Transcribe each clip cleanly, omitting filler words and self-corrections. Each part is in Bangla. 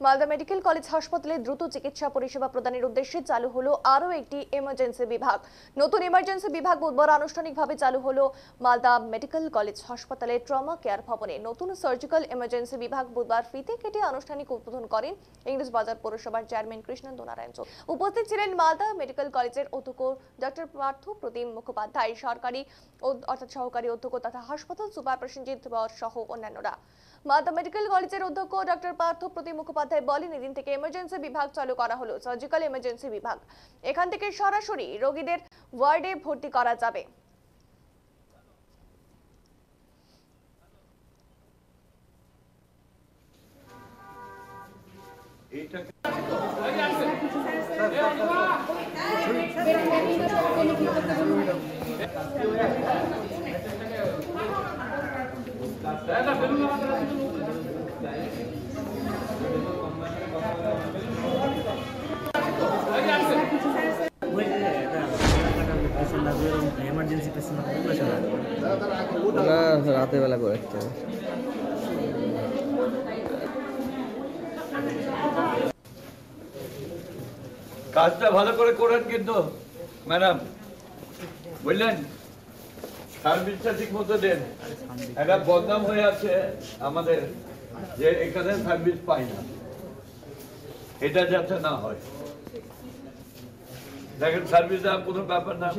মালদা মেডিকেল কলেজ হাসপাতালে দ্রুত চিকিৎসা পরিষেবা প্রদানের উদ্দেশ্যে চালু হলো আরও একটি এমার্জেন্সি বিভাগ। নতুন এমার্জেন্সি বিভাগ বুধবার আনুষ্ঠানিকভাবে চালু হলো মালদা মেডিকেল কলেজ হাসপাতালে ট্রমা কেয়ার ভবনে। নতুন সার্জিক্যাল এমার্জেন্সি বিভাগ বুধবার ফিতে কেটে আনুষ্ঠানিক উদ্বোধন করেন ইংরেজবাজার পৌরসভার চেয়ারম্যান কৃষ্ণেন্দু নারায়ণ চৌধুরী। উপস্থিত ছিলেন মালদা মেডিকেল কলেজের অধ্যক্ষ ডক্টর পার্থ প্রতিম মুখোপাধ্যায়, সহকারী অধ্যক্ষ তথা হাসপাতাল সুপার প্রসেনজিৎ সহ অন্যান্যরা। মালদা মেডিকেল কলেজের অধ্যক্ষ ডক্টর পার্থ প্রতিম মুখোপাধ্যায় বলেন, এদিন থেকে এমার্জেন্সি বিভাগ চালু করা হলো, সার্জিক্যাল এমার্জেন্সি বিভাগ। এখান থেকে সরাসরি রোগীদের ওয়ার্ডে ভর্তি করা যাবে। এমার্জেন্সি পেশেন্ট রাতের বেলা করে রাখতে হবে। কাজটা ভালো করে করেন কিন্তু ম্যাডাম, বুঝলেন, সার্ভিসটা ঠিক মতো দেন। একটা বদনাম হয়ে আছে আমাদের যে এখানে সার্ভিস পাই না, এটা যাতে না হয়। দেখেন, সার্ভিস দেওয়া কোনো ব্যাপার না।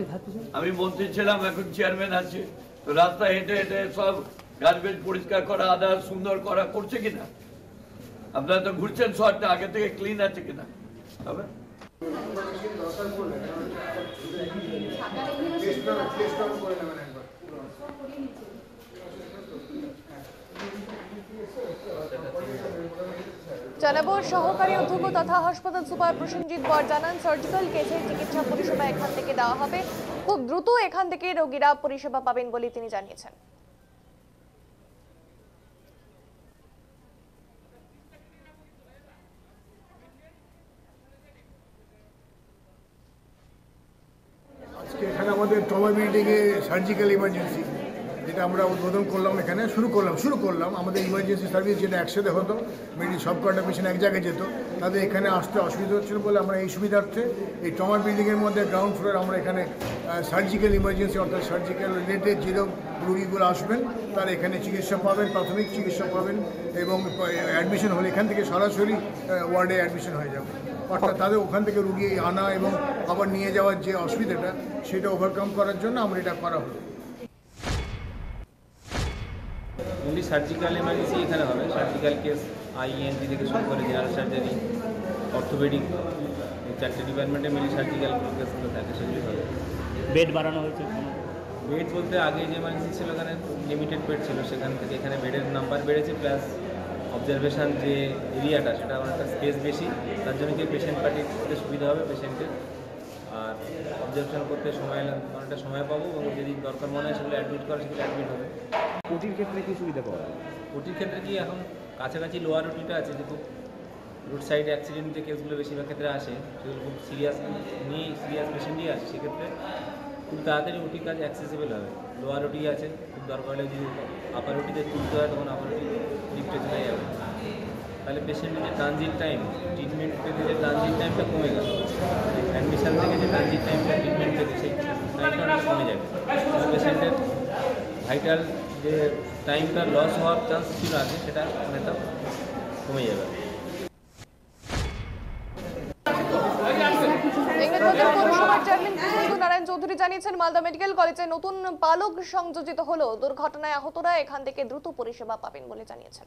আমি মন্ত্রী ছিলাম, এখন চেয়ারম্যান আছি, তো রাস্তা হেঁটে হেঁটে সব গার্বেজ পরিষ্কার করা, আদা সুন্দর করা করছে কিনা? আপনারা তো ঘুরছেন শহরটা, আগে থেকে ক্লিন আছে কিনা? হবে জানাবো সহকারী অধ্যক্ষ তথা হাসপাতাল সুপার প্রসেনজিৎ বর জানান, সার্জিক্যাল কেসের চিকিৎসা পরিষেবা এখান থেকে দেওয়া হবে। খুব দ্রুত এখান থেকে রোগীরা পরিষেবা পাবেন বলে তিনি জানিয়েছেন। আজকে এখানে আমাদের ট্রমা বিল্ডিংয়ে সার্জিক্যাল ইমার্জেন্সি যেটা আমরা উদ্বোধন করলাম, এখানে শুরু করলাম আমাদের ইমার্জেন্সি সার্ভিস, যেটা একসাথে হতো, সব কটা পেশেন্ট এক জায়গায় যেত, তাদের এখানে আসতে অসুবিধা হচ্ছিল বলে আমরা এই সুবিধার্থে এই ট্রমা বিল্ডিংয়ের মধ্যে গ্রাউন্ড ফ্লোরে আমরা এখানে সার্জিক্যাল ইমার্জেন্সি অর্থাৎ সার্জিক্যাল রিলেটেড যে রোগীগুলো আসবেন তারা এখানে চিকিৎসা পাবেন, প্রাথমিক চিকিৎসা পাবেন, এবং অ্যাডমিশন হলে এখান থেকে সরাসরি ওয়ার্ডে অ্যাডমিশন হয়ে যাবে। অর্থাৎ তাদের ওখান থেকে রুগী আনা এবং আবার নিয়ে যাওয়ার যে অসুবিধাটা, সেটা ওভারকাম করার জন্য আমরা এটা করা হলো। অনলি সার্জিক্যাল এমার্জেন্সি এখানে হবে। সার্জিক্যাল কেস আইএনটি থেকে শুরু করে জেনারেল সার্জারি, অর্থোপেডিক, চারটে ডিপার্টমেন্টে মিলে সার্জিক্যাল কেসগুলো থাকে, সেগুলি হবে। বেড বাড়ানো হয়েছে? বেড বলতে আগে যে এমার্জেন্সি ছিল ওখানে লিমিটেড বেড ছিল, সেখান থেকে এখানে বেডের নাম্বার বেড়েছে, প্লাস অবজারভেশন যে এরিয়াটা সেটা অনেকটা স্পেস বেশি, তার জন্য কি পেশেন্ট পার্টিতে সুবিধা হবে পেশেন্টের, আর অবজারভেশন করতে অনেকটা সময় পাবো, এবং যদি দরকার মনে হয় সেগুলো অ্যাডমিট করা, সেগুলো অ্যাডমিট হবে। ওটির ক্ষেত্রে কি সুবিধা পাওয়া যায়? ওটির ক্ষেত্রে কি এখন কাছাকাছি লোয়ার ওটিটা আছে, যেহেতু রোড সাইড অ্যাক্সিডেন্ট যে কেসগুলো বেশিরভাগ ক্ষেত্রে আসে, সেগুলো খুব সিরিয়াস পেশেন্টই আসে, সেক্ষেত্রে খুব তাড়াতাড়ি ওটি কাজ অ্যাক্সেসিবল হবে। লোয়ার ওটি আছে, খুব দরকার হলে যদি আপার ওটিতে তুলতে হয় তখন আপার ওটি লিফটে চলে যাবে, তাহলে পেশেন্টের যে ট্রানজিট টাইম, ট্রিটমেন্ট পেতে যে ট্রানজিট টাইমটা কমে গেল, অ্যাডমিশন থেকে যে ট্রানজিট টাইমটা ট্রিটমেন্ট পেতে সেই টাইমটা অনেক কমে যাবে। পেশেন্টের ভাইটাল যে টাইমটা লস হওয়ার চান্স ছিল আগে, সেটা অনেকটা কমে যাবে। পৌরসভার চেয়ারম্যান কৃষ্ণেন্দু নারায়ণ চৌধুরী জানিয়েছেন, মালদা মেডিকেল কলেজে নতুন পালক সংযোজিত হলো, দুর্ঘটনায় আহতরা এখান থেকে দ্রুত পরিষেবা পাবেন বলে জানিয়েছেন।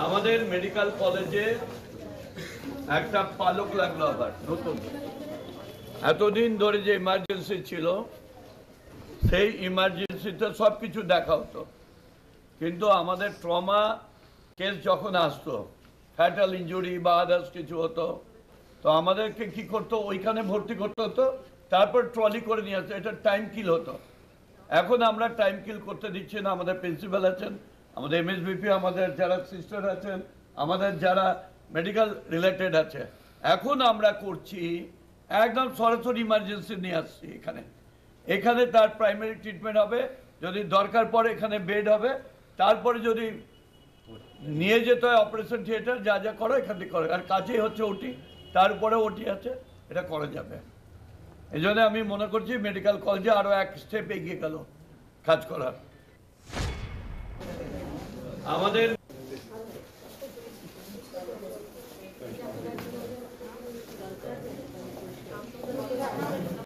আমাদের মেডিকেল কলেজে একটা পালক লাগলো আবার নতুন। এতদিন ধরে যে ইমার্জেন্সি ছিল, সেই ইমার্জেন্সিতে সব কিছু দেখা হতো, কিন্তু আমাদের ট্রমা কেস যখন আসতো, ফ্যাটাল ইনজুরি বা আদার্স কিছু হতো, তো আমাদেরকে কি করতো, ওইখানে ভর্তি করতে হতো, তারপর ট্রলি করে নিয়ে আসতো। এটা টাইম কিল হতো। এখন আমরা টাইম কিল করতে দিচ্ছি না। আমাদের প্রিন্সিপাল আছেন, আমাদের এমএসবিপি, আমাদের যারা সিস্টার আছেন, আমাদের যারা মেডিকেল রিলেটেড আছে, এখন আমরা করছি একদম সরাসরি ইমার্জেন্সি নিয়ে আসছি। এখানে তার প্রাইমারি ট্রিটমেন্ট হবে, যদি দরকার পড়ে এখানে বেড হবে, তারপরে যদি নিয়ে যেতে হয় অপারেশন থিয়েটার, যা যা করো এখান থেকে করে, আর কাছেই হচ্ছে ওটি, তার উপরে ওটি আছে, এটা করা যাবে। এই জন্য আমি মনে করছি মেডিকেল কলেজে আরও এক স্টেপ এগিয়ে গেল কাজ করার। আমাদের